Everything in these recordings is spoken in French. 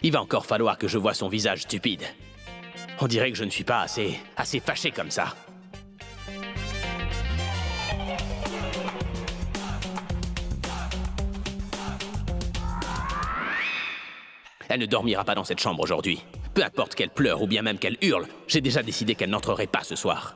Il va encore falloir que je voie son visage stupide. On dirait que je ne suis pas assez fâché comme ça. Elle ne dormira pas dans cette chambre aujourd'hui. Peu importe qu'elle pleure ou bien même qu'elle hurle, j'ai déjà décidé qu'elle n'entrerait pas ce soir.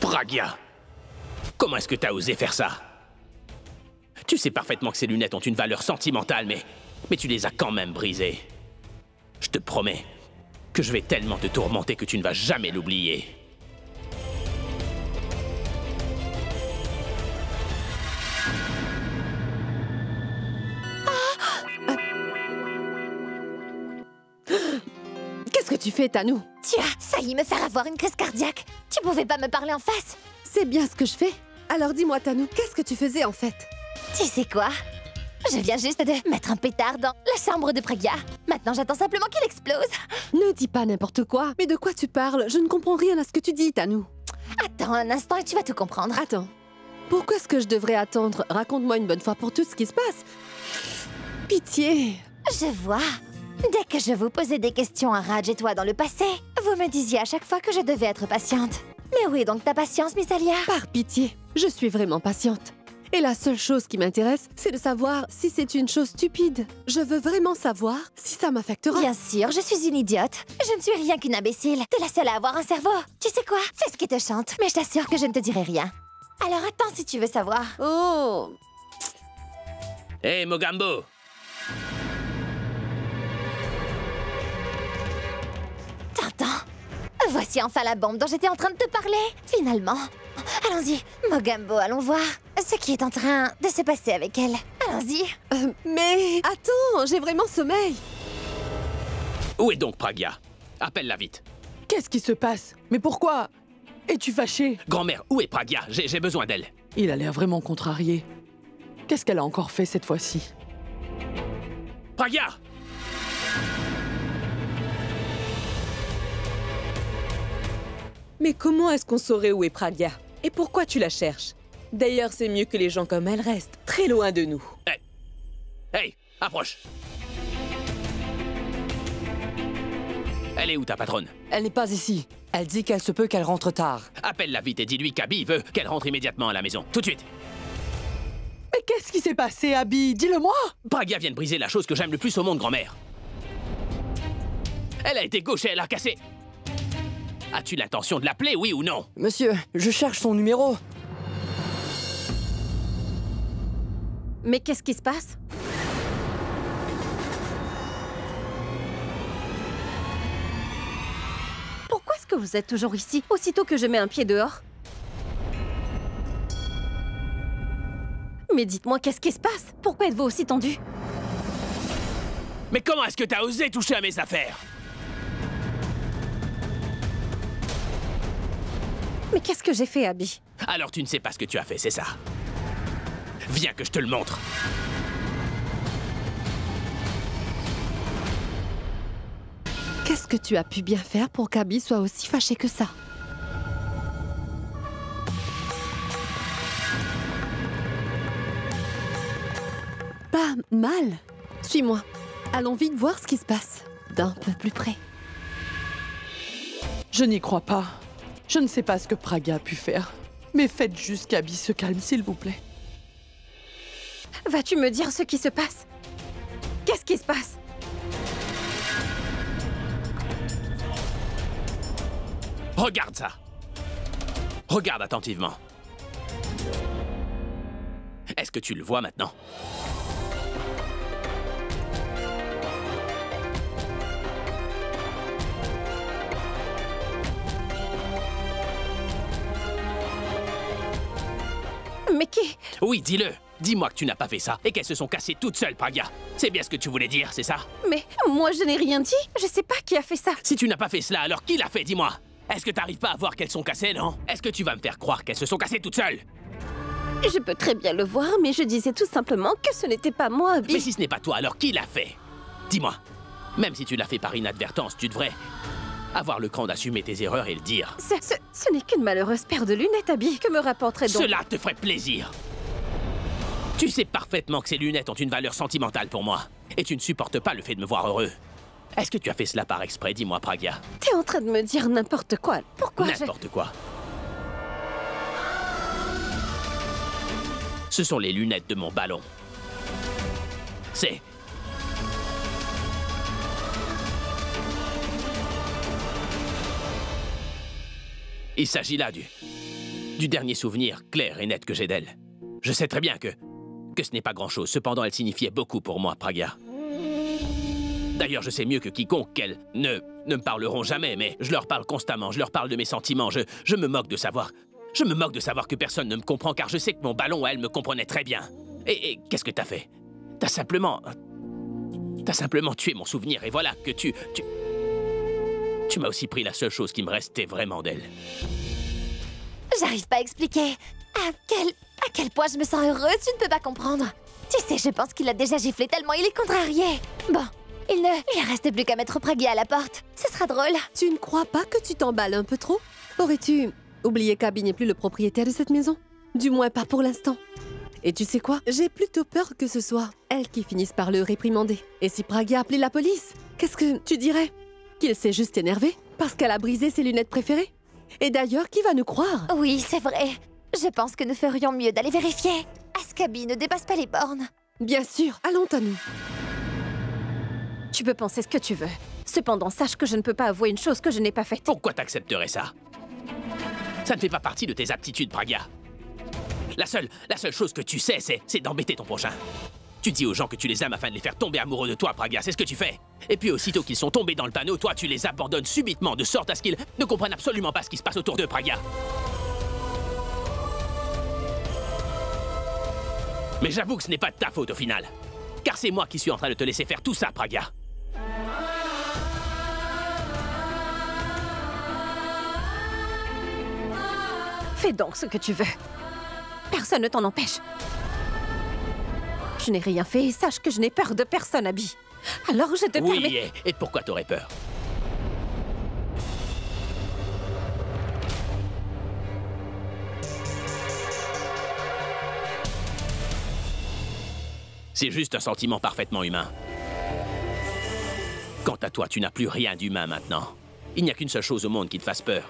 Pragya! Comment est-ce que t'as osé faire ça? Tu sais parfaitement que ces lunettes ont une valeur sentimentale, mais tu les as quand même brisées. Je te promets que je vais tellement te tourmenter que tu ne vas jamais l'oublier. Qu'est-ce que tu fais, Tanou? Tu as failli me faire avoir une crise cardiaque. Tu pouvais pas me parler en face. C'est bien ce que je fais. Alors dis-moi, Tanou, qu'est-ce que tu faisais en fait? Tu sais quoi? Je viens juste de mettre un pétard dans la chambre de Pragya. Maintenant, j'attends simplement qu'il explose. Ne dis pas n'importe quoi. Mais de quoi tu parles? Je ne comprends rien à ce que tu dis, Tanou. Attends un instant et tu vas tout comprendre. Attends. Pourquoi est-ce que je devrais attendre? Raconte-moi une bonne fois pour toutes ce qui se passe. Pitié. Je vois. Dès que je vous posais des questions à Raj et toi dans le passé, vous me disiez à chaque fois que je devais être patiente. Mais où est donc ta patience, Miss Alia? Par pitié, je suis vraiment patiente. Et la seule chose qui m'intéresse, c'est de savoir si c'est une chose stupide. Je veux vraiment savoir si ça m'affectera. Bien sûr, je suis une idiote. Je ne suis rien qu'une imbécile. T'es la seule à avoir un cerveau. Tu sais quoi? Fais ce qui te chante, mais je t'assure que je ne te dirai rien. Alors attends si tu veux savoir. Oh! Hé, Mogambo! T'entends? Voici enfin la bombe dont j'étais en train de te parler. Finalement. Allons-y, Mogambo, allons voir ce qui est en train de se passer avec elle. Allons-y. Mais attends, j'ai vraiment sommeil. Où est donc Pragya? Appelle-la vite. Qu'est-ce qui se passe? Mais pourquoi? Es-tu fâchée? Grand-mère, où est Pragya? J'ai besoin d'elle. Il a l'air vraiment contrarié. Qu'est-ce qu'elle a encore fait cette fois-ci? Pragya! Mais comment est-ce qu'on saurait où est Pragya? Et pourquoi tu la cherches? D'ailleurs, c'est mieux que les gens comme elle restent très loin de nous. Hey! Hey! Approche! Elle est où ta patronne? Elle n'est pas ici. Elle dit qu'elle se peut qu'elle rentre tard. Appelle-la vite et dis-lui qu'Abby veut qu'elle rentre immédiatement à la maison. Tout de suite! Mais qu'est-ce qui s'est passé, Abby? Dis-le-moi! Pragya vient de briser la chose que j'aime le plus au monde, grand-mère. Elle a été gauchée, elle a cassé. As-tu l'intention de l'appeler, oui ou non? Monsieur, je cherche son numéro. Mais qu'est-ce qui se passe? Pourquoi est-ce que vous êtes toujours ici, aussitôt que je mets un pied dehors? Mais dites-moi, qu'est-ce qui se passe? Pourquoi êtes-vous aussi tendu? Mais comment est-ce que t'as osé toucher à mes affaires? Mais qu'est-ce que j'ai fait, Abby? Alors tu ne sais pas ce que tu as fait, c'est ça? Viens que je te le montre. Qu'est-ce que tu as pu bien faire pour qu'Abby soit aussi fâchée que ça? Pas mal. Suis-moi. Allons vite voir ce qui se passe. D'un peu plus près. Je n'y crois pas. Je ne sais pas ce que Pragya a pu faire. Mais faites juste qu'Abby se calme, s'il vous plaît. Vas-tu me dire ce qui se passe? Qu'est-ce qui se passe? Regarde ça. Regarde attentivement. Est-ce que tu le vois maintenant? Mais qui? Oui, dis-le. Dis-moi que tu n'as pas fait ça et qu'elles se sont cassées toutes seules, Pragya. C'est bien ce que tu voulais dire, c'est ça? Mais moi, je n'ai rien dit. Je sais pas qui a fait ça. Si tu n'as pas fait cela, alors qui l'a fait, dis-moi? Est-ce que t'arrives pas à voir qu'elles sont cassées, non? Est-ce que tu vas me faire croire qu'elles se sont cassées toutes seules? Je peux très bien le voir, mais je disais tout simplement que ce n'était pas moi, Abby. Mais si ce n'est pas toi, alors qui l'a fait? Dis-moi. Même si tu l'as fait par inadvertance, tu devrais avoir le cran d'assumer tes erreurs et le dire. Ce n'est qu'une malheureuse paire de lunettes, Abby. Que me rapporterait donc? Cela te ferait plaisir. Tu sais parfaitement que ces lunettes ont une valeur sentimentale pour moi. Et tu ne supportes pas le fait de me voir heureux. Est-ce que tu as fait cela par exprès, dis-moi, Pragya? T'es en train de me dire n'importe quoi. Pourquoi N'importe quoi. Ce sont les lunettes de mon ballon. C'est... Il s'agit là du dernier souvenir clair et net que j'ai d'elle. Je sais très bien que ce n'est pas grand-chose. Cependant, elle signifiait beaucoup pour moi, Pragya. D'ailleurs, je sais mieux que quiconque qu'elles ne me parleront jamais, mais je leur parle constamment, je leur parle de mes sentiments, je me moque de savoir... Je me moque de savoir que personne ne me comprend, car je sais que mon ballon, elle, me comprenait très bien. Et qu'est-ce que t'as fait? T'as simplement tué mon souvenir, et voilà que tu m'as aussi pris la seule chose qui me restait vraiment d'elle. J'arrive pas à expliquer. À quel point je me sens heureuse, tu ne peux pas comprendre. Tu sais, je pense qu'il a déjà giflé tellement il est contrarié. Bon, il ne reste plus qu'à mettre Pragya à la porte. Ce sera drôle. Tu ne crois pas que tu t'emballes un peu trop? Aurais-tu oublié qu'Abby n'est plus le propriétaire de cette maison? Du moins pas pour l'instant. Et tu sais quoi? J'ai plutôt peur que ce soit elle qui finisse par le réprimander. Et si Pragya appelait la police, qu'est-ce que tu dirais? Qu'il s'est juste énervé parce qu'elle a brisé ses lunettes préférées? Et d'ailleurs, qui va nous croire? Oui, c'est vrai. Je pense que nous ferions mieux d'aller vérifier. À ce qu'Abby ne dépasse pas les bornes. Bien sûr, allons à nous. Tu peux penser ce que tu veux. Cependant, sache que je ne peux pas avouer une chose que je n'ai pas faite. Pourquoi t'accepterais ça? Ça ne fait pas partie de tes aptitudes, Pragya. La seule chose que tu sais, c'est d'embêter ton prochain. Tu dis aux gens que tu les aimes afin de les faire tomber amoureux de toi, Pragya, c'est ce que tu fais. Et puis aussitôt qu'ils sont tombés dans le panneau, toi tu les abandonnes subitement, de sorte à ce qu'ils ne comprennent absolument pas ce qui se passe autour d'eux, Pragya. Mais j'avoue que ce n'est pas de ta faute au final. Car c'est moi qui suis en train de te laisser faire tout ça, Pragya. Fais donc ce que tu veux. Personne ne t'en empêche. Je n'ai rien fait et sache que je n'ai peur de personne, Abby. Alors je te permets... Oui, et pourquoi t'aurais peur? C'est juste un sentiment parfaitement humain. Quant à toi, tu n'as plus rien d'humain maintenant. Il n'y a qu'une seule chose au monde qui te fasse peur.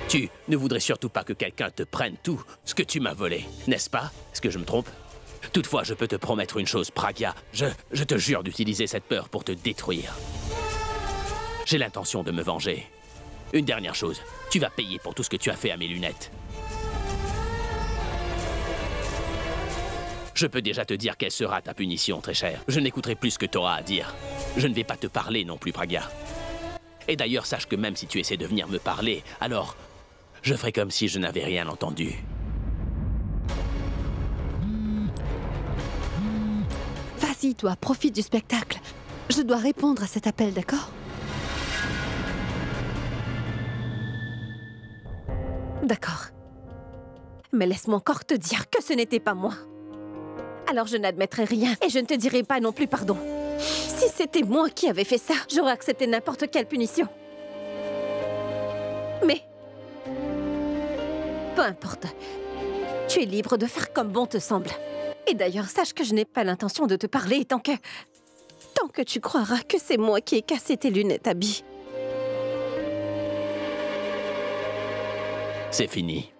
Tu ne voudrais surtout pas que quelqu'un te prenne tout ce que tu m'as volé, n'est-ce pas? Est-ce que je me trompe? Toutefois, je peux te promettre une chose, Pragya. Je te jure d'utiliser cette peur pour te détruire. J'ai l'intention de me venger. Une dernière chose, tu vas payer pour tout ce que tu as fait à mes lunettes. Je peux déjà te dire quelle sera ta punition, très chère. Je n'écouterai plus ce que tu auras à dire. Je ne vais pas te parler non plus, Pragya. Et d'ailleurs, sache que même si tu essaies de venir me parler, alors je ferai comme si je n'avais rien entendu. Vas-y, toi, profite du spectacle. Je dois répondre à cet appel, d'accord? D'accord. Mais laisse-moi encore te dire que ce n'était pas moi. Alors je n'admettrai rien et je ne te dirai pas non plus pardon. Si c'était moi qui avais fait ça, j'aurais accepté n'importe quelle punition. Mais... peu importe. Tu es libre de faire comme bon te semble. Et d'ailleurs, sache que je n'ai pas l'intention de te parler tant que tu croiras que c'est moi qui ai cassé tes lunettes, Abby. C'est fini.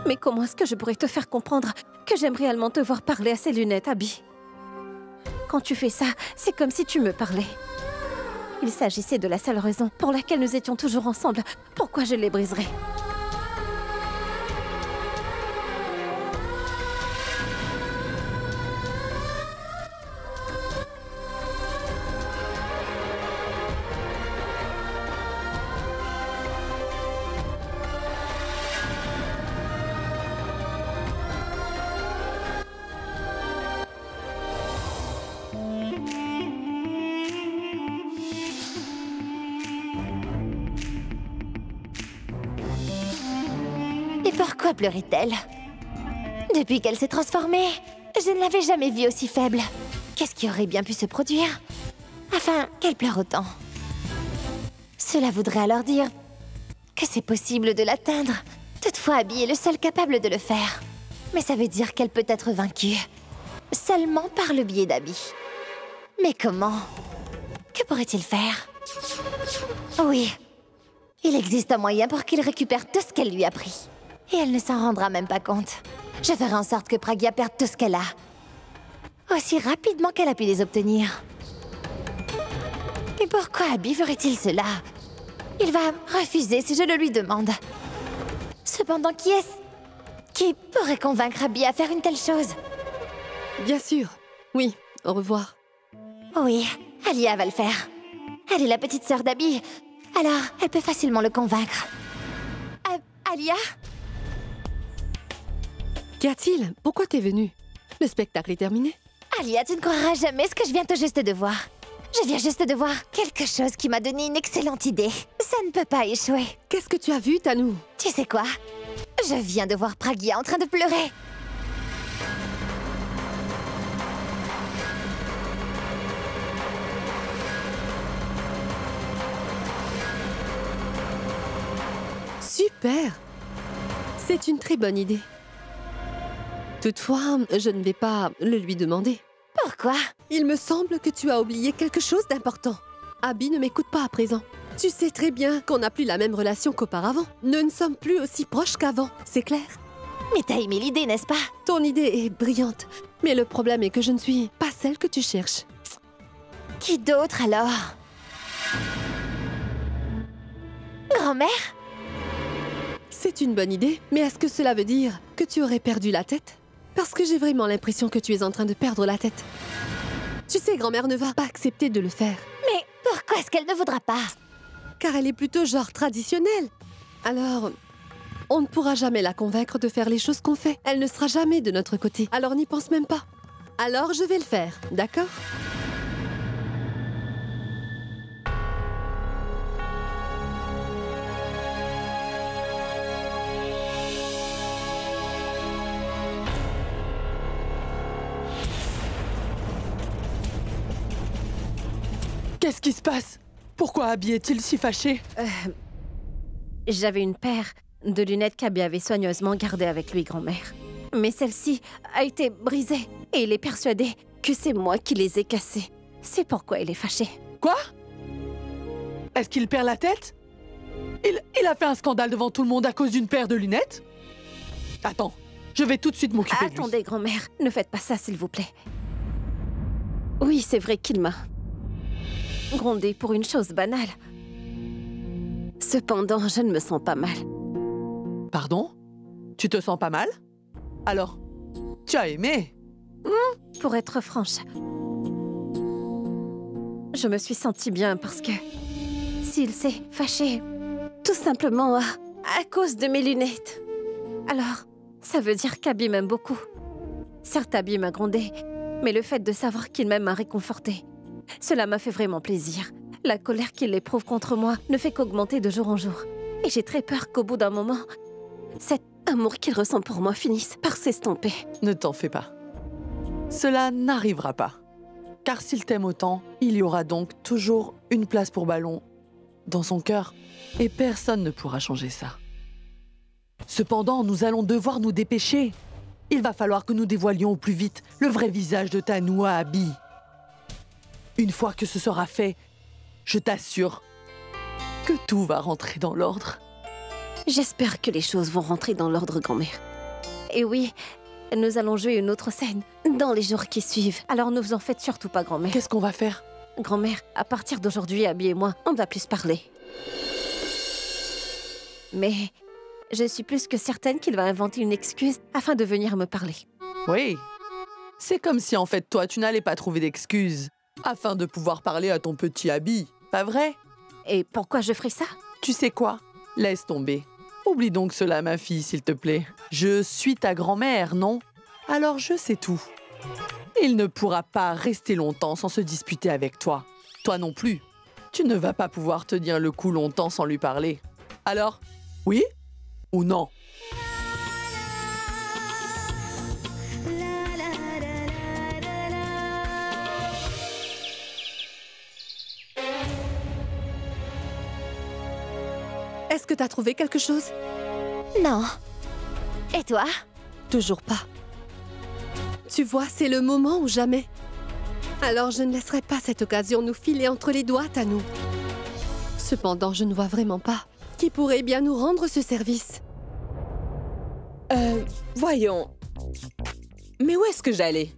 Mais comment est-ce que je pourrais te faire comprendre que j'aime réellement te voir parler à ces lunettes, Abby? Quand tu fais ça, c'est comme si tu me parlais. Il s'agissait de la seule raison pour laquelle nous étions toujours ensemble. Pourquoi je les briserais? Et pourquoi pleurait-elle? Depuis qu'elle s'est transformée, je ne l'avais jamais vue aussi faible. Qu'est-ce qui aurait bien pu se produire afin qu'elle pleure autant? Cela voudrait alors dire que c'est possible de l'atteindre. Toutefois, Abby est le seul capable de le faire. Mais ça veut dire qu'elle peut être vaincue. Seulement par le biais d'Abby. Mais comment? Que pourrait-il faire? Oui, il existe un moyen pour qu'il récupère tout ce qu'elle lui a pris. Et elle ne s'en rendra même pas compte. Je ferai en sorte que Pragya perde tout ce qu'elle a. Aussi rapidement qu'elle a pu les obtenir. Et pourquoi Abby ferait-il cela? Il va refuser si je le lui demande. Cependant, qui est-ce qui pourrait convaincre Abby à faire une telle chose? Bien sûr. Oui, au revoir. Oui, Alia va le faire. Elle est la petite sœur d'Abby. Alors, elle peut facilement le convaincre. Alia? Qu'y a-t-il? Pourquoi t'es venue? Le spectacle est terminé. Alia, tu ne croiras jamais ce que je viens tout juste de voir. Je viens juste de voir quelque chose qui m'a donné une excellente idée. Ça ne peut pas échouer. Qu'est-ce que tu as vu, Tanou? Tu sais quoi? Je viens de voir Pragya en train de pleurer. Super! C'est une très bonne idée. Toutefois, je ne vais pas le lui demander. Pourquoi? Il me semble que tu as oublié quelque chose d'important. Abby ne m'écoute pas à présent. Tu sais très bien qu'on n'a plus la même relation qu'auparavant. Nous ne sommes plus aussi proches qu'avant, c'est clair? Mais t'as aimé l'idée, n'est-ce pas? Ton idée est brillante, mais le problème est que je ne suis pas celle que tu cherches. Qui d'autre alors? Grand-mère? C'est une bonne idée, mais est-ce que cela veut dire que tu aurais perdu la tête? Parce que j'ai vraiment l'impression que tu es en train de perdre la tête. Tu sais, grand-mère ne va pas accepter de le faire. Mais pourquoi est-ce qu'elle ne voudra pas? Car elle est plutôt genre traditionnelle. Alors, on ne pourra jamais la convaincre de faire les choses qu'on fait. Elle ne sera jamais de notre côté, alors n'y pense même pas. Alors je vais le faire, d'accord? Qu'est-ce qui se passe? Pourquoi Abby est-il si fâché? J'avais une paire de lunettes qu'Abby avait soigneusement gardées avec lui, grand-mère. Mais celle-ci a été brisée et il est persuadé que c'est moi qui les ai cassées. C'est pourquoi il est fâché. Quoi? Est-ce qu'il perd la tête? Il a fait un scandale devant tout le monde à cause d'une paire de lunettes? Attends, je vais tout de suite m'occuper de lui. Attendez, grand-mère, ne faites pas ça, s'il vous plaît. Oui, c'est vrai qu'il m'a grondé pour une chose banale. Cependant, je ne me sens pas mal. Pardon? Tu te sens pas mal? Alors, tu as aimé? Pour être franche, je me suis sentie bien parce que s'il s'est fâché, tout simplement à cause de mes lunettes, alors ça veut dire qu'Abby m'aime beaucoup. Certes, Abby m'a grondée, mais le fait de savoir qu'il m'aime m'a réconfortée. Cela m'a fait vraiment plaisir. La colère qu'il éprouve contre moi ne fait qu'augmenter de jour en jour. Et j'ai très peur qu'au bout d'un moment, cet amour qu'il ressent pour moi finisse par s'estomper. Ne t'en fais pas. Cela n'arrivera pas. Car s'il t'aime autant, il y aura donc toujours une place pour Ballon dans son cœur. Et personne ne pourra changer ça. Cependant, nous allons devoir nous dépêcher. Il va falloir que nous dévoilions au plus vite le vrai visage de Tanou à Abby. Une fois que ce sera fait, je t'assure que tout va rentrer dans l'ordre. J'espère que les choses vont rentrer dans l'ordre, grand-mère. Et oui, nous allons jouer une autre scène dans les jours qui suivent. Alors ne vous en faites surtout pas, grand-mère. Qu'est-ce qu'on va faire? Grand-mère, à partir d'aujourd'hui, Abby et moi, on ne va plus se parler. Mais je suis plus que certaine qu'il va inventer une excuse afin de venir me parler. Oui. C'est comme si en fait toi, tu n'allais pas trouver d'excuses afin de pouvoir parler à ton petit Abby. Pas vrai? Et pourquoi je ferais ça? Tu sais quoi? Laisse tomber. Oublie donc cela, ma fille, s'il te plaît. Je suis ta grand-mère, non? Alors je sais tout. Il ne pourra pas rester longtemps sans se disputer avec toi. Toi non plus. Tu ne vas pas pouvoir tenir le coup longtemps sans lui parler. Alors, oui ou non? Est-ce que t'as trouvé quelque chose? Non. Et toi? Toujours pas. Tu vois, c'est le moment ou jamais. Alors je ne laisserai pas cette occasion nous filer entre les doigts à nous. Cependant, je ne vois vraiment pas qui pourrait bien nous rendre ce service. Voyons. Mais où est-ce que j'allais?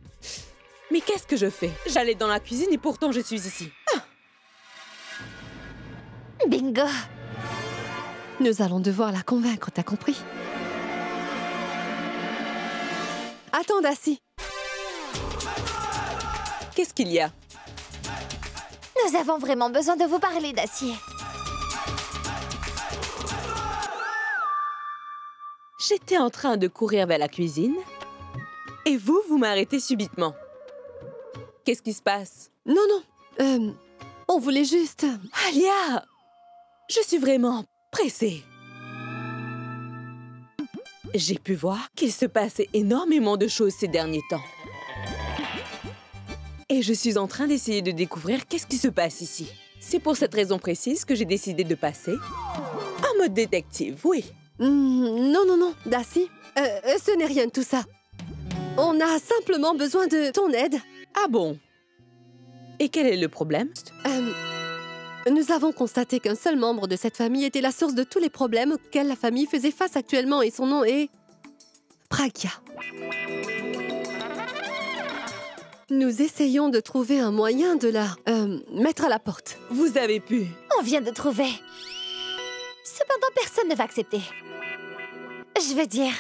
Mais qu'est-ce que je fais? J'allais dans la cuisine et pourtant je suis ici. Bingo! Nous allons devoir la convaincre, t'as compris? Attends, Dassy. Qu'est-ce qu'il y a? Nous avons vraiment besoin de vous parler, Dacier. J'étais en train de courir vers la cuisine et vous m'arrêtez subitement. Qu'est-ce qui se passe? Non, non. On voulait juste... Alia! Je suis vraiment pressée. J'ai pu voir qu'il se passait énormément de choses ces derniers temps. Et je suis en train d'essayer de découvrir qu'est-ce qui se passe ici. C'est pour cette raison précise que j'ai décidé de passer en mode détective, oui. Non, non, non, Dassy. Ce n'est rien de tout ça. On a simplement besoin de ton aide. Ah bon? Et quel est le problème? Nous avons constaté qu'un seul membre de cette famille était la source de tous les problèmes auxquels la famille faisait face actuellement et son nom est... Pragya. Nous essayons de trouver un moyen de la mettre à la porte. Vous avez pu. On vient de trouver. Cependant, personne ne va accepter. Je veux dire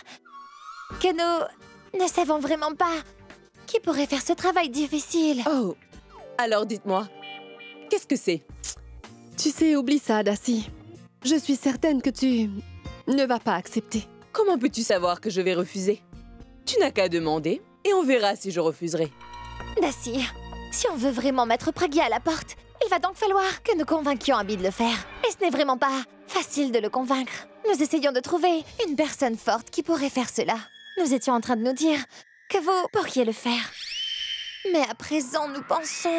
que nous ne savons vraiment pas qui pourrait faire ce travail difficile. Oh, alors dites-moi, qu'est-ce que c'est? Tu sais, oublie ça, Dassy. Je suis certaine que tu ne vas pas accepter. Comment peux-tu savoir que je vais refuser? Tu n'as qu'à demander et on verra si je refuserai. Dacier, si on veut vraiment mettre Pragya à la porte, il va donc falloir que nous convainquions Abby de le faire. Et ce n'est vraiment pas facile de le convaincre. Nous essayons de trouver une personne forte qui pourrait faire cela. Nous étions en train de nous dire que vous pourriez le faire. Mais à présent, nous pensons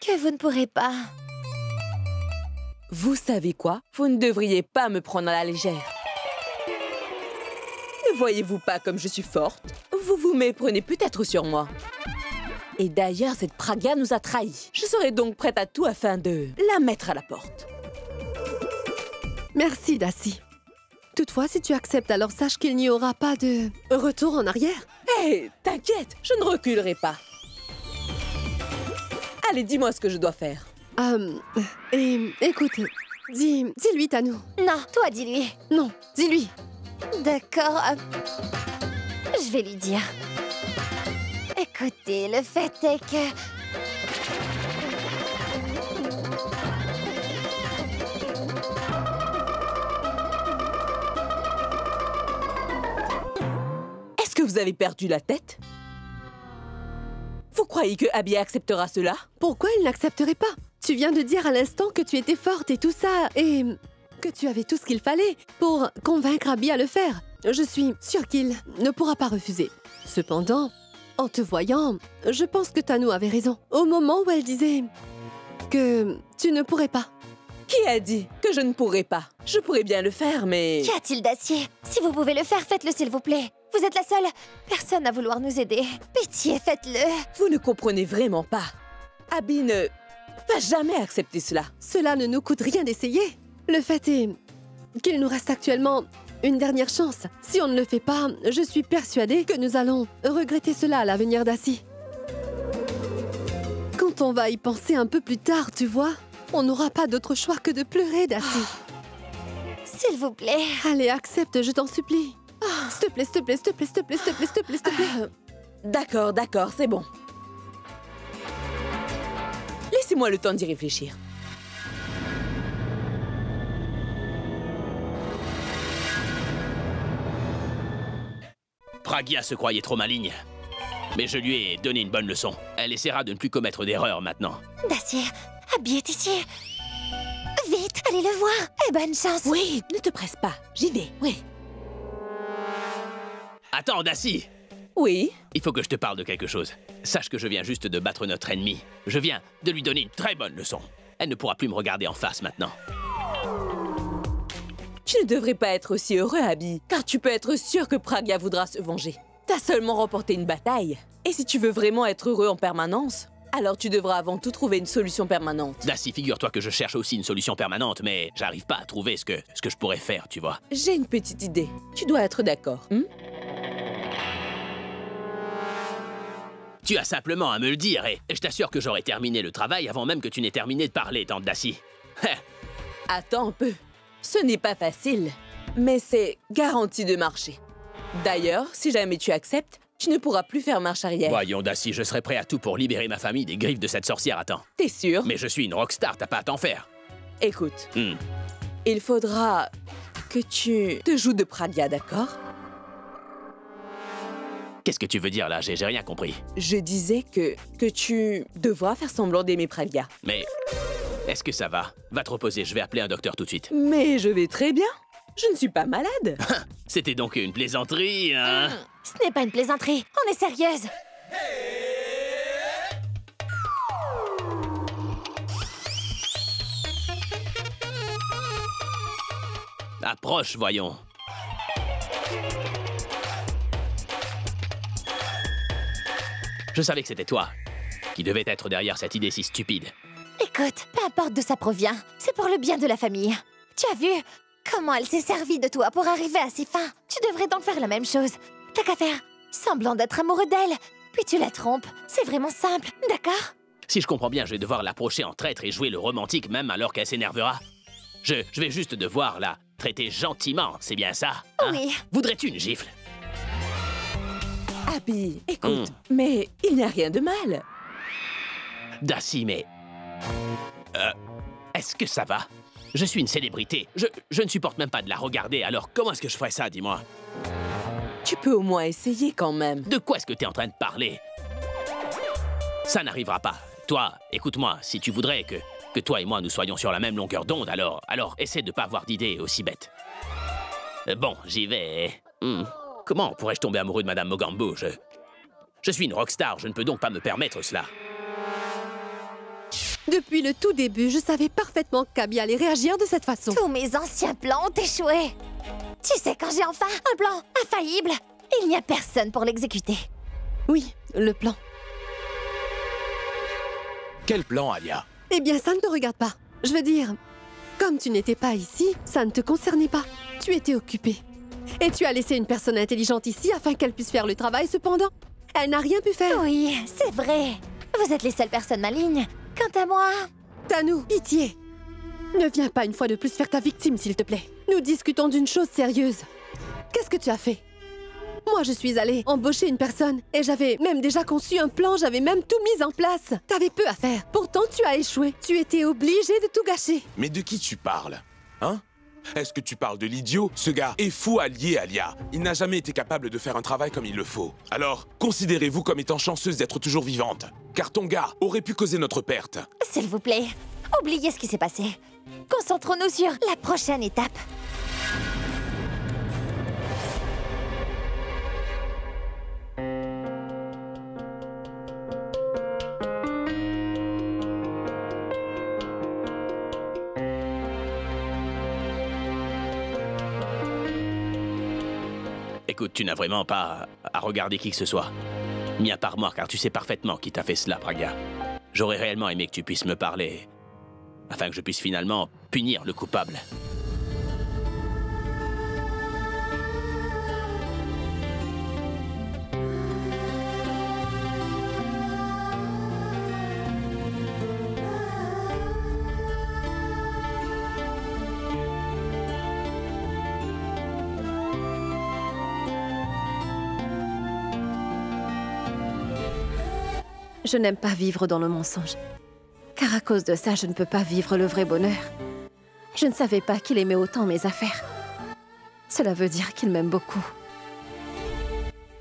que vous ne pourrez pas. Vous savez quoi? Vous ne devriez pas me prendre à la légère. Ne voyez-vous pas comme je suis forte? Vous vous méprenez peut-être sur moi. Et d'ailleurs, cette Pragya nous a trahis. Je serai donc prête à tout afin de la mettre à la porte. Merci, Dassy. Toutefois, si tu acceptes, alors sache qu'il n'y aura pas de retour en arrière. Hé, t'inquiète, je ne reculerai pas. Allez, dis-moi ce que je dois faire. Écoute, dis-lui, Tanou. Non, toi, dis-lui. Non, dis-lui. D'accord. Je vais lui dire. Écoutez, le fait est que... Est-ce que vous avez perdu la tête? Vous croyez que Abby acceptera cela? Pourquoi il n'accepterait pas? Tu viens de dire à l'instant que tu étais forte et tout ça, et que tu avais tout ce qu'il fallait pour convaincre Abby à le faire. Je suis sûre qu'il ne pourra pas refuser. Cependant, en te voyant, je pense que Tanou avait raison. Au moment où elle disait que tu ne pourrais pas. Qui a dit que je ne pourrais pas? Je pourrais bien le faire, mais... Qu'y a-t-il d'acier? Si vous pouvez le faire, faites-le s'il vous plaît. Vous êtes la seule personne à vouloir nous aider. Pitié, faites-le. Vous ne comprenez vraiment pas. Abby ne va jamais accepter cela. Cela ne nous coûte rien d'essayer. Le fait est qu'il nous reste actuellement une dernière chance. Si on ne le fait pas, je suis persuadée que nous allons regretter cela à l'avenir, Dassy. Compte Quand on va y penser un peu plus tard, tu vois, on n'aura pas d'autre choix que de pleurer, Darcy. S'il vous plaît. Allez, accepte, je t'en supplie. S'il te plaît, s'il te plaît, s'il te plaît, s'il te plaît, s'il te plaît, s'il te plaît, s'il te plaît. D'accord, d'accord, c'est bon. Laissez-moi le temps d'y réfléchir. Pragya se croyait trop maligne. Mais je lui ai donné une bonne leçon. Elle essaiera de ne plus commettre d'erreurs maintenant. Dacier, Abby est ici. Vite, allez le voir. Et bonne chance. Oui, ne te presse pas. J'y vais, oui. Attends, Dacy! Oui? Il faut que je te parle de quelque chose. Sache que je viens juste de battre notre ennemi. Je viens de lui donner une très bonne leçon. Elle ne pourra plus me regarder en face maintenant. Tu ne devrais pas être aussi heureux, Abby, car tu peux être sûr que Pragya voudra se venger. T'as seulement remporté une bataille. Et si tu veux vraiment être heureux en permanence, alors tu devras avant tout trouver une solution permanente. Dacy, figure-toi que je cherche aussi une solution permanente, mais j'arrive pas à trouver ce que je pourrais faire, tu vois. J'ai une petite idée. Tu dois être d'accord. Tu as simplement à me le dire et je t'assure que j'aurai terminé le travail avant même que tu n'aies terminé de parler, tante Dacy. Attends un peu. Ce n'est pas facile, mais c'est garanti de marcher. D'ailleurs, si jamais tu acceptes, tu ne pourras plus faire marche arrière. Voyons, Dacy, je serai prêt à tout pour libérer ma famille des griffes de cette sorcière à temps. T'es sûr? Mais je suis une rockstar, t'as pas à t'en faire. Écoute, il faudra que tu te joues de Pragya, d'accord? Qu'est-ce que tu veux dire là? J'ai rien compris. Je disais que tu devras faire semblant d'aimer Pragya. Mais est-ce que ça va? Va te reposer, je vais appeler un docteur tout de suite. Mais je vais très bien. Je ne suis pas malade. C'était donc une plaisanterie, hein? Ce n'est pas une plaisanterie, on est sérieuse. Approche, voyons. Je savais que c'était toi qui devais être derrière cette idée si stupide. Écoute, peu importe d'où ça provient, c'est pour le bien de la famille. Tu as vu comment elle s'est servie de toi pour arriver à ses fins? Tu devrais donc faire la même chose. T'as qu'à faire semblant d'être amoureux d'elle, puis tu la trompes. C'est vraiment simple, d'accord? Si je comprends bien, je vais devoir l'approcher en traître et jouer le romantique même alors qu'elle s'énervera. Je vais juste devoir la traiter gentiment, c'est bien ça? Hein? Oui. Voudrais-tu une gifle? Abby, écoute, mais il n'y a rien de mal. Dacy, mais... est-ce que ça va? Je suis une célébrité. Je ne supporte même pas de la regarder, alors comment est-ce que je ferais ça, dis-moi? Tu peux au moins essayer quand même. De quoi est-ce que tu es en train de parler? Ça n'arrivera pas. Toi, écoute-moi, si tu voudrais que toi et moi nous soyons sur la même longueur d'onde, alors essaie de pas avoir d'idées aussi bêtes. Bon, j'y vais. Comment pourrais-je tomber amoureux de Madame Mogambo? Je suis une rockstar, je ne peux donc pas me permettre cela. Depuis le tout début, je savais parfaitement qu'Abby allait réagir de cette façon. Tous mes anciens plans ont échoué. Tu sais, quand j'ai enfin un plan infaillible, il n'y a personne pour l'exécuter. Oui, le plan. Quel plan, Alia? Eh bien, ça ne te regarde pas. Je veux dire, comme tu n'étais pas ici, ça ne te concernait pas. Tu étais occupée. Et tu as laissé une personne intelligente ici afin qu'elle puisse faire le travail, cependant. Elle n'a rien pu faire. Oui, c'est vrai. Vous êtes les seules personnes malignes. Quant à moi... Tanou, pitié. Ne viens pas une fois de plus faire ta victime, s'il te plaît. Nous discutons d'une chose sérieuse. Qu'est-ce que tu as fait? Moi, je suis allée embaucher une personne et j'avais même déjà conçu un plan, j'avais même tout mis en place. T'avais peu à faire. Pourtant, tu as échoué. Tu étais obligé de tout gâcher. Mais de qui tu parles? Hein? Est-ce que tu parles de l'idiot? Ce gars est fou allié, Alia. Il n'a jamais été capable de faire un travail comme il le faut. Alors, considérez-vous comme étant chanceuse d'être toujours vivante. Car ton gars aurait pu causer notre perte. S'il vous plaît, oubliez ce qui s'est passé. Concentrons-nous sur la prochaine étape. Écoute, tu n'as vraiment pas à regarder qui que ce soit. Mis à part moi, car tu sais parfaitement qui t'a fait cela, Pragya. J'aurais réellement aimé que tu puisses me parler, afin que je puisse finalement punir le coupable. Je n'aime pas vivre dans le mensonge. Car à cause de ça, je ne peux pas vivre le vrai bonheur. Je ne savais pas qu'il aimait autant mes affaires. Cela veut dire qu'il m'aime beaucoup.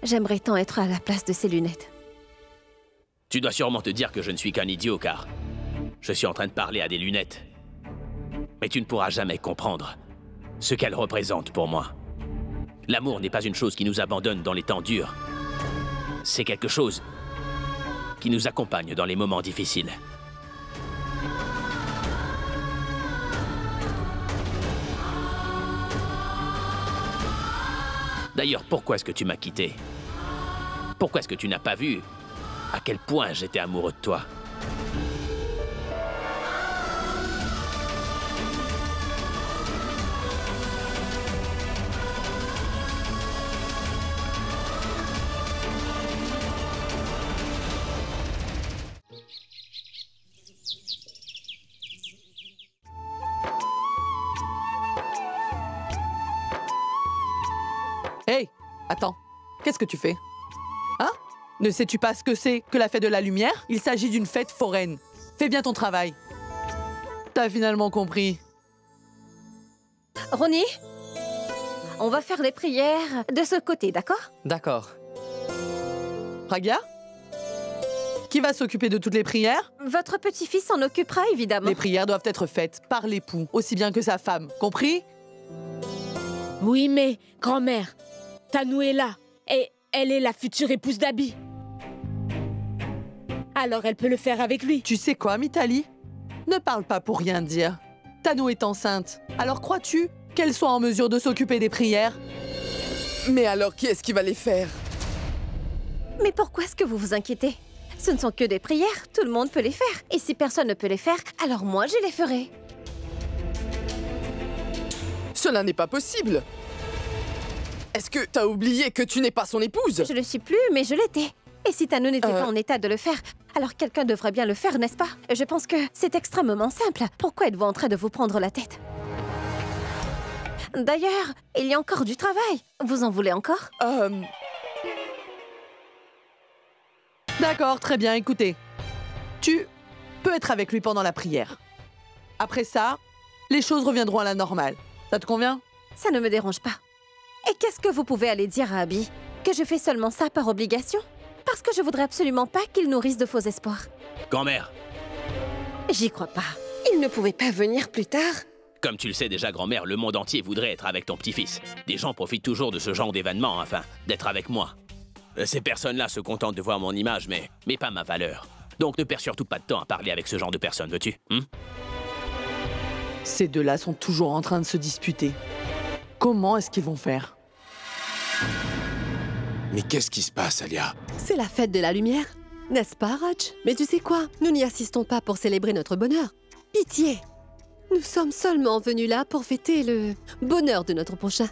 J'aimerais tant être à la place de ses lunettes. Tu dois sûrement te dire que je ne suis qu'un idiot, car je suis en train de parler à des lunettes. Mais tu ne pourras jamais comprendre ce qu'elles représentent pour moi. L'amour n'est pas une chose qui nous abandonne dans les temps durs. C'est quelque chose qui nous accompagne dans les moments difficiles. D'ailleurs, pourquoi est-ce que tu m'as quitté? Pourquoi est-ce que tu n'as pas vu à quel point j'étais amoureux de toi? Hey, attends, qu'est-ce que tu fais? Hein? Ne sais-tu pas ce que c'est que la fête de la lumière? Il s'agit d'une fête foraine. Fais bien ton travail. T'as finalement compris. Ronnie, on va faire les prières de ce côté, d'accord? D'accord. Pragya? Qui va s'occuper de toutes les prières? Votre petit-fils s'en occupera, évidemment. Les prières doivent être faites par l'époux, aussi bien que sa femme. Compris? Oui, mais, grand-mère, Tanou est là. Et elle est la future épouse d'Abby. Alors elle peut le faire avec lui. Tu sais quoi, Mithali? Ne parle pas pour rien dire. Tanou est enceinte. Alors crois-tu qu'elle soit en mesure de s'occuper des prières? Mais alors, qui est-ce qui va les faire? Mais pourquoi est-ce que vous vous inquiétez? Ce ne sont que des prières, tout le monde peut les faire. Et si personne ne peut les faire, alors moi je les ferai. Cela n'est pas possible. Est-ce que t'as oublié que tu n'es pas son épouse? Je le suis plus, mais je l'étais. Et si Tanou n'était pas en état de le faire, alors quelqu'un devrait bien le faire, n'est-ce pas? Je pense que c'est extrêmement simple. Pourquoi êtes-vous en train de vous prendre la tête? D'ailleurs, il y a encore du travail. Vous en voulez encore? D'accord, très bien, écoutez. Tu peux être avec lui pendant la prière. Après ça, les choses reviendront à la normale. Ça te convient? Ça ne me dérange pas. Et qu'est-ce que vous pouvez aller dire à Abby? Que je fais seulement ça par obligation? Parce que je voudrais absolument pas qu'il nourrisse de faux espoirs. Grand-mère, J'y crois pas. Il ne pouvait pas venir plus tard? comme tu le sais déjà, grand-mère, le monde entier voudrait être avec ton petit-fils. Des gens profitent toujours de ce genre d'événement, afin d'être avec moi. Ces personnes-là se contentent de voir mon image, mais pas ma valeur. Donc ne perds surtout pas de temps à parler avec ce genre de personnes, veux-tu? Ces deux-là sont toujours en train de se disputer. Comment est-ce qu'ils vont faire? Mais qu'est-ce qui se passe, Alia? C'est la fête de la lumière, n'est-ce pas, Raj? Mais tu sais quoi? Nous n'y assistons pas pour célébrer notre bonheur. Pitié! Nous sommes seulement venus là pour fêter le bonheur de notre prochain.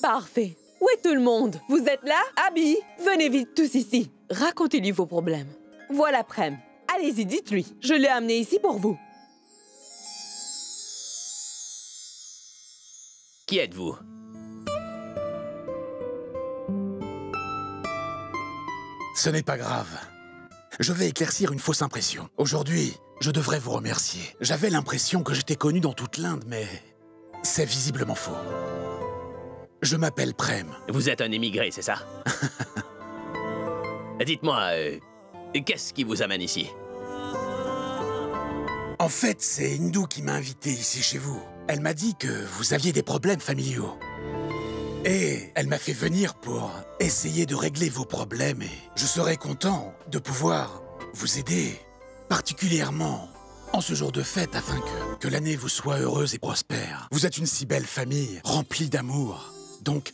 Parfait. Où est tout le monde? Vous êtes là? Abby, venez vite tous ici. Racontez-lui vos problèmes. Voilà Prem. Allez-y, dites-lui. Je l'ai amené ici pour vous. Qui êtes-vous? Ce n'est pas grave. Je vais éclaircir une fausse impression. Aujourd'hui, je devrais vous remercier. J'avais l'impression que j'étais connu dans toute l'Inde, mais c'est visiblement faux. Je m'appelle Prem. Vous êtes un émigré, c'est ça? Dites-moi, qu'est-ce qui vous amène ici? En fait, c'est Hindu qui m'a invité ici chez vous. Elle m'a dit que vous aviez des problèmes familiaux. Et elle m'a fait venir pour essayer de régler vos problèmes et je serais content de pouvoir vous aider, particulièrement en ce jour de fête afin que l'année vous soit heureuse et prospère. Vous êtes une si belle famille, remplie d'amour. Donc,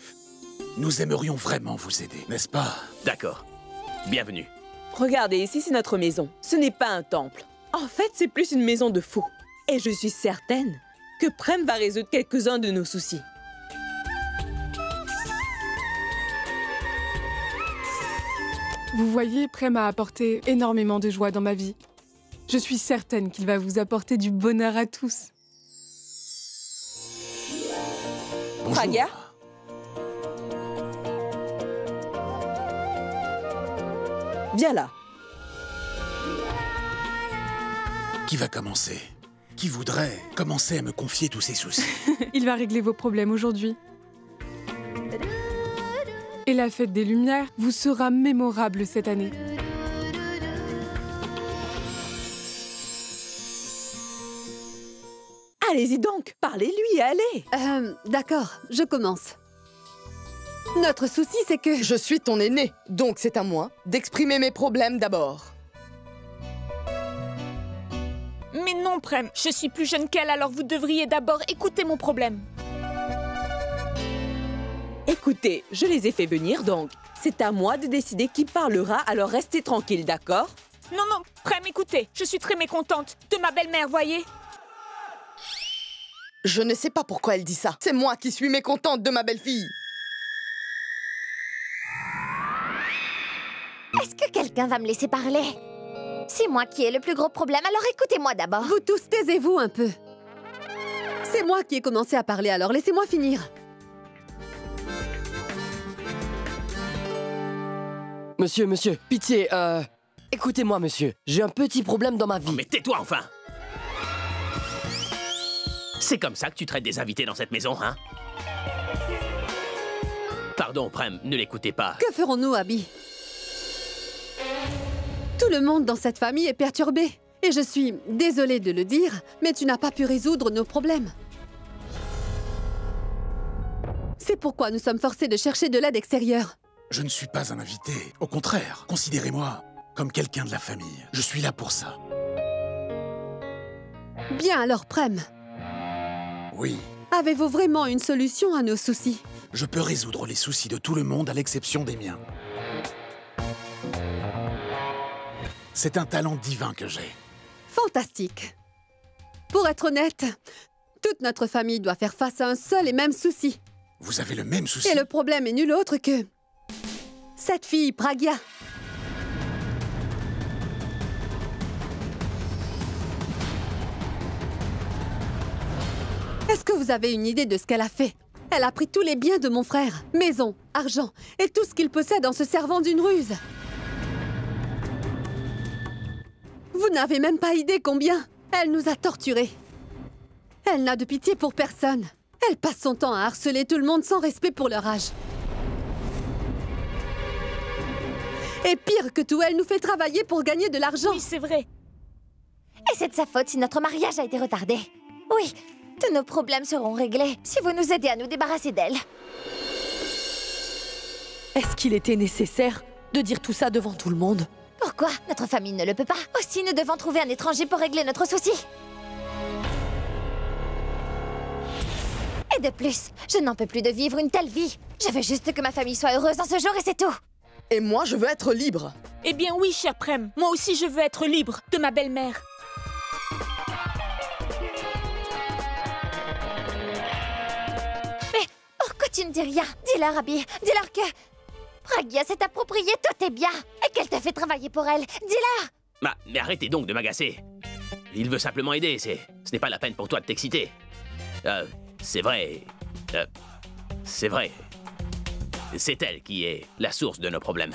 nous aimerions vraiment vous aider, n'est-ce pas? D'accord. Bienvenue. Regardez, ici c'est notre maison. Ce n'est pas un temple. En fait, c'est plus une maison de fous. Et je suis certaine que Prem va résoudre quelques-uns de nos soucis. Vous voyez, Prem a apporté énormément de joie dans ma vie. Je suis certaine qu'il va vous apporter du bonheur à tous. Bonjour. Pragya? Viens là. Qui va commencer? Qui voudrait commencer à me confier tous ses soucis? Il va régler vos problèmes aujourd'hui. Et la fête des Lumières vous sera mémorable cette année. Allez-y donc, parlez-lui, allez. D'accord, je commence. Notre souci, c'est que... Je suis ton aîné, donc c'est à moi d'exprimer mes problèmes d'abord. Mais non, Prem, je suis plus jeune qu'elle, alors vous devriez d'abord écouter mon problème. Écoutez, je les ai fait venir, donc c'est à moi de décider qui parlera, alors restez tranquille, d'accord? Non, non, Prem, écoutez, je suis très mécontente de ma belle-mère, voyez? Je ne sais pas pourquoi elle dit ça. C'est moi qui suis mécontente de ma belle-fille. Est-ce que quelqu'un va me laisser parler? C'est moi qui ai le plus gros problème, alors écoutez-moi d'abord. Vous tous, taisez-vous un peu. C'est moi qui ai commencé à parler, alors laissez-moi finir. Monsieur, pitié, écoutez-moi, monsieur. J'ai un petit problème dans ma vie. Oh, mais tais-toi enfin! C'est comme ça que tu traites des invités dans cette maison, hein? Pardon, Prem, ne l'écoutez pas. Que ferons-nous, Abby? Tout le monde dans cette famille est perturbé. Et je suis désolée de le dire, mais tu n'as pas pu résoudre nos problèmes. C'est pourquoi nous sommes forcés de chercher de l'aide extérieure. Je ne suis pas un invité. Au contraire, considérez-moi comme quelqu'un de la famille. Je suis là pour ça. Bien alors, Prem. Oui. Avez-vous vraiment une solution à nos soucis? Je peux résoudre les soucis de tout le monde à l'exception des miens. C'est un talent divin que j'ai. Fantastique. Pour être honnête, toute notre famille doit faire face à un seul et même souci. Vous avez le même souci? Et le problème est nul autre que... cette fille, Pragya. Est-ce que vous avez une idée de ce qu'elle a fait? Elle a pris tous les biens de mon frère, maison, argent et tout ce qu'il possède en se servant d'une ruse. Vous n'avez même pas idée combien elle nous a torturés. Elle n'a de pitié pour personne. Elle passe son temps à harceler tout le monde sans respect pour leur âge. Et pire que tout, elle nous fait travailler pour gagner de l'argent. Oui, c'est vrai. Et c'est de sa faute si notre mariage a été retardé. Oui, tous nos problèmes seront réglés si vous nous aidez à nous débarrasser d'elle. Est-ce qu'il était nécessaire de dire tout ça devant tout le monde? Pourquoi? Notre famille ne le peut pas. Aussi, nous devons trouver un étranger pour régler notre souci. Et de plus, je n'en peux plus de vivre une telle vie. Je veux juste que ma famille soit heureuse en ce jour et c'est tout. Et moi, je veux être libre. Eh bien oui, cher Prem, moi aussi je veux être libre de ma belle-mère. Mais pourquoi tu ne dis rien? Dis-leur, Abby, dis-leur que... Pragya s'est approprié tous tes biens et qu'elle te fait travailler pour elle. Dis-leur! Mais arrêtez donc de m'agacer. Il veut simplement aider, ce n'est pas la peine pour toi de t'exciter. C'est vrai. C'est vrai. C'est elle qui est la source de nos problèmes.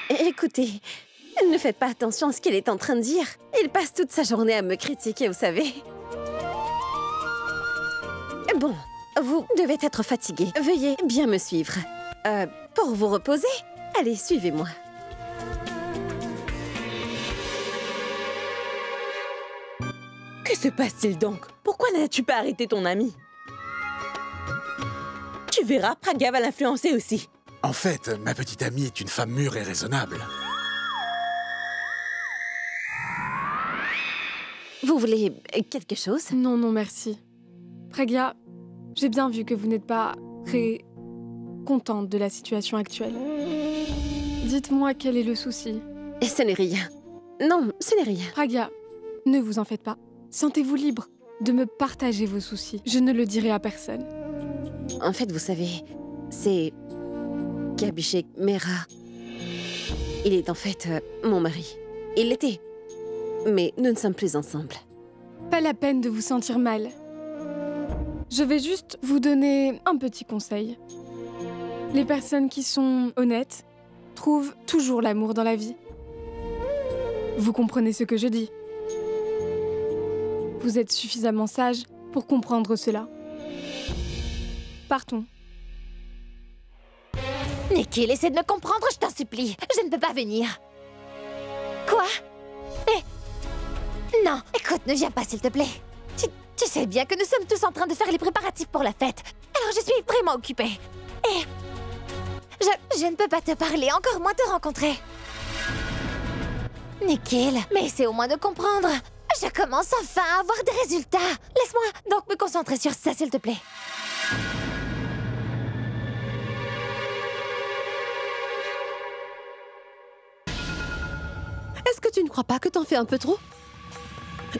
Écoutez, ne faites pas attention à ce qu'il est en train de dire. Il passe toute sa journée à me critiquer, vous savez. Bon, vous devez être fatigué. Veuillez bien me suivre. Pour vous reposer, allez, suivez-moi. Que se passe-t-il donc? Pourquoi n'as-tu pas arrêté ton ami? Tu verras, Pragya va l'influencer aussi. En fait, ma petite amie est une femme mûre et raisonnable. Vous voulez quelque chose? Non, non, merci. Pragya, j'ai bien vu que vous n'êtes pas très contente de la situation actuelle. Dites-moi quel est le souci. Ce n'est rien. Non, ce n'est rien. Pragya, ne vous en faites pas. Sentez-vous libre de me partager vos soucis. Je ne le dirai à personne. En fait, vous savez, c'est qu'Abhishek Mehra. Il est en fait mon mari. Il l'était. Mais nous ne sommes plus ensemble. Pas la peine de vous sentir mal. Je vais juste vous donner un petit conseil. Les personnes qui sont honnêtes trouvent toujours l'amour dans la vie. Vous comprenez ce que je dis. Vous êtes suffisamment sage pour comprendre cela. Partons. Nikhil, essaie de me comprendre, je t'en supplie. Je ne peux pas venir. Quoi? Non, écoute, ne viens pas, s'il te plaît. Tu sais bien que nous sommes tous en train de faire les préparatifs pour la fête. Alors je suis vraiment occupée. Et... Je ne peux pas te parler, encore moins te rencontrer. Nikhil, mais essaie au moins de comprendre. Je commence enfin à avoir des résultats. Laisse-moi donc me concentrer sur ça, s'il te plaît. Est-ce que tu ne crois pas que t'en fais un peu trop?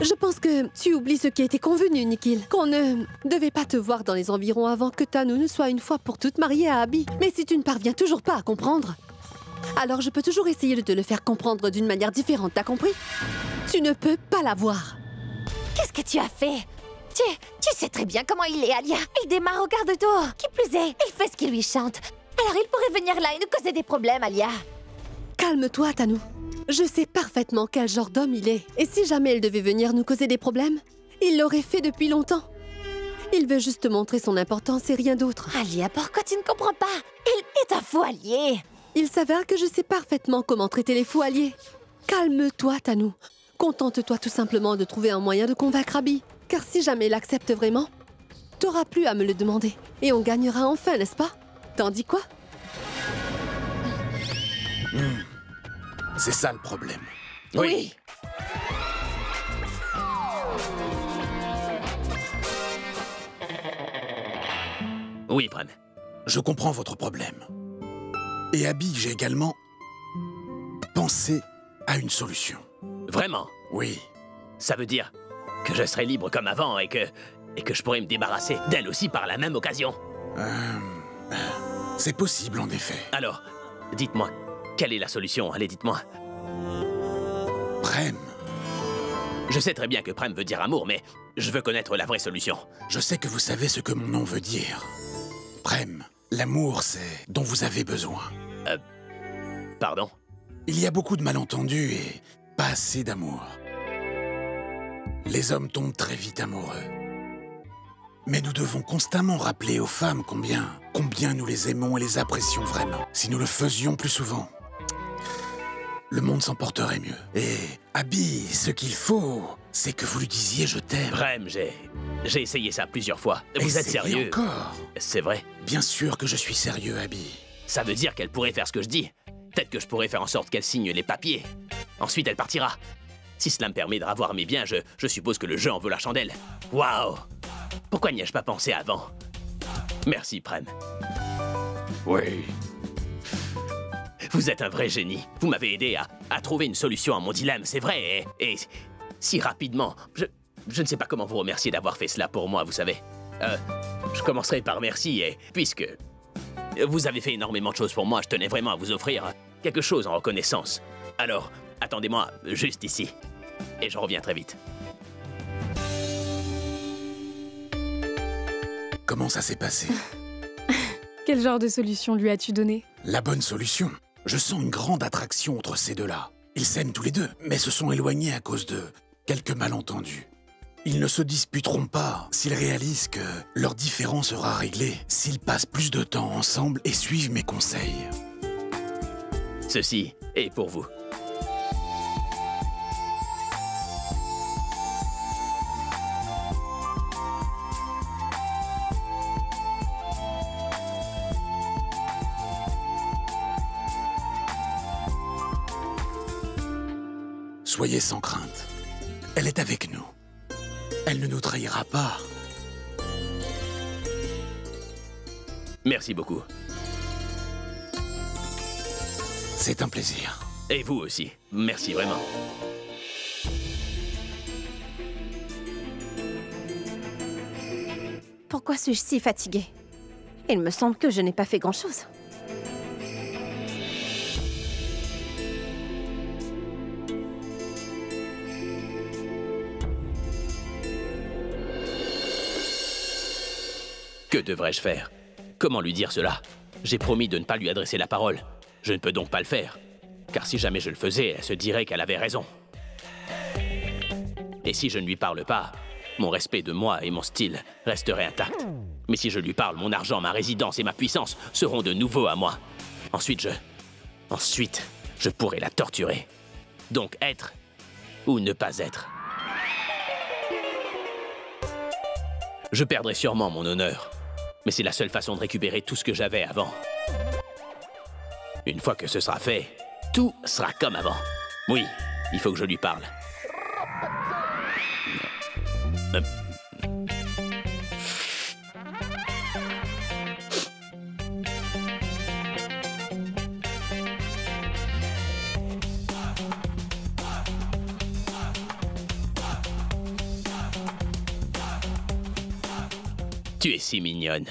Je pense que tu oublies ce qui a été convenu, Nikhil. Qu'on ne devait pas te voir dans les environs avant que Tanu ne soit une fois pour toutes mariée à Abhi. Mais si tu ne parviens toujours pas à comprendre, alors je peux toujours essayer de te le faire comprendre d'une manière différente, t'as compris? Tu ne peux pas la voir. Qu'est-ce que tu as fait? Tu sais très bien comment il est, Alia. Il démarre au quart de tour. Qui plus est, il fait ce qui lui chante. Alors il pourrait venir là et nous causer des problèmes, Alia. Calme-toi, Tanu. Je sais parfaitement quel genre d'homme il est. Et si jamais il devait venir nous causer des problèmes, il l'aurait fait depuis longtemps. Il veut juste montrer son importance et rien d'autre. Alia, pourquoi tu ne comprends pas? Il est un faux allié. Il s'avère que je sais parfaitement comment traiter les faux alliés. Calme-toi, Tanu. Contente-toi tout simplement de trouver un moyen de convaincre Abhi. Car si jamais il accepte vraiment, t'auras plus à me le demander. Et on gagnera enfin, n'est-ce pas? T'en dis quoi? C'est ça le problème. Oui. Oui, Prem. Je comprends votre problème. Et Abhi, j'ai également pensé à une solution. Vraiment? Oui. Ça veut dire que je serai libre comme avant et que je pourrai me débarrasser d'elle aussi par la même occasion. C'est possible, en effet. Alors, dites-moi, quelle est la solution? Allez, dites-moi. Prem. Je sais très bien que Prem veut dire amour, mais je veux connaître la vraie solution. Je sais que vous savez ce que mon nom veut dire. Prem, l'amour, c'est dont vous avez besoin. Pardon? Il y a beaucoup de malentendus et pas assez d'amour. Les hommes tombent très vite amoureux. Mais nous devons constamment rappeler aux femmes combien nous les aimons et les apprécions vraiment. Si nous le faisions plus souvent, le monde s'en porterait mieux. Et Abhi, ce qu'il faut, c'est que vous lui disiez « je t'aime ». Prem, j'ai essayé ça plusieurs fois. Vous êtes Essayez sérieux? encore? C'est vrai? Bien sûr que je suis sérieux, Abhi. Ça veut dire qu'elle pourrait faire ce que je dis. Peut-être que je pourrais faire en sorte qu'elle signe les papiers. Ensuite, elle partira. Si cela me permet de ravoir mes biens, je suppose que le jeu en veut la chandelle. Waouh! Pourquoi n'y ai-je pas pensé avant? Merci, Prem. Oui. Vous êtes un vrai génie. Vous m'avez aidé à trouver une solution à mon dilemme, c'est vrai. Et si rapidement... Je ne sais pas comment vous remercier d'avoir fait cela pour moi, vous savez. Je commencerai par merci, et puisque vous avez fait énormément de choses pour moi, je tenais vraiment à vous offrir quelque chose en reconnaissance. Alors, attendez-moi juste ici. Et je reviens très vite. Comment ça s'est passé? Quel genre de solution lui as-tu donné? La bonne solution. Je sens une grande attraction entre ces deux-là. Ils s'aiment tous les deux, mais se sont éloignés à cause de quelques malentendus. Ils ne se disputeront pas s'ils réalisent que leur différend sera réglé, s'ils passent plus de temps ensemble et suivent mes conseils. Ceci est pour vous. Soyez sans crainte. Elle est avec nous. Elle ne nous trahira pas. Merci beaucoup. C'est un plaisir. Et vous aussi. Merci vraiment. Pourquoi suis-je si fatiguée? Il me semble que je n'ai pas fait grand-chose. Que devrais-je faire? Comment lui dire cela? J'ai promis de ne pas lui adresser la parole. Je ne peux donc pas le faire. Car si jamais je le faisais, elle se dirait qu'elle avait raison. Et si je ne lui parle pas, mon respect de moi et mon style resterait intact. Mais si je lui parle, mon argent, ma résidence et ma puissance seront de nouveau à moi. Ensuite, je pourrai la torturer. Donc être ou ne pas être. Je perdrai sûrement mon honneur. Mais c'est la seule façon de récupérer tout ce que j'avais avant. Une fois que ce sera fait, tout sera comme avant. Oui, il faut que je lui parle. Tu es si mignonne.